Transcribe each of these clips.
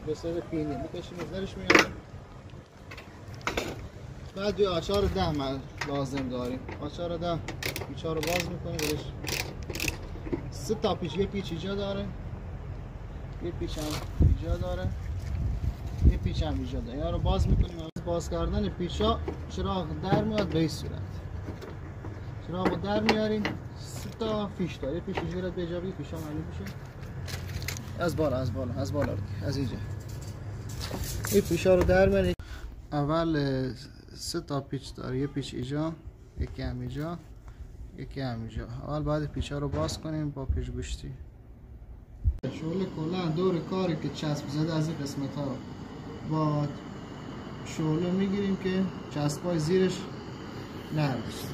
به صورت پینی میکشیم درش میاریم. بعد یه آچار 10 لازم داریم. آچار 10 پیچا رو باز میکنیم برش 3 تا پیچ، یه پیچ اینجا داره، یه پیچ هم اینجا داره، یه پیچ هم اینجا داره. اینا رو باز میکنیم. باز کردن پیچا چراغ در میاد به این صورت. چراغ در میاریم. 3 تا فیش داره. یه پیچ اینجا رو به جا بگیر پیچا معلوم میشه. از بالا از اینجا این پیچا رو در میاریم. اول 3 تا پیچ داره. یه پیچ اینجا، یکی هم اینجا، یکی هم اینجا. اول بعد پیچا رو باز کنیم با پیچ گوشتی. شعله کلا دور کاری که چسب زده از این قسمت ها با شعله میگیریم که چسبای زیرش نرم بشه.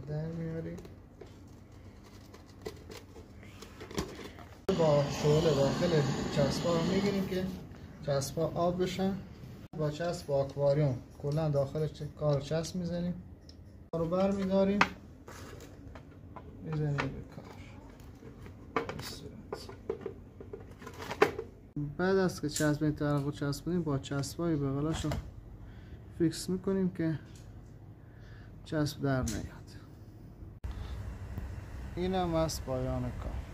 در میاریم با شعله داخل چسبا رو میگیریم که چسبا آب بشن. با چسب آکواریوم کلا داخل کار چسب میزنیم. کار رو بر میداریم میزنیم به کار. بعد از که چسب این طرف رو چسبونیم با چسبای بغلاشو فیکس میکنیم که چسب در نیاد. این هم از پایان کار.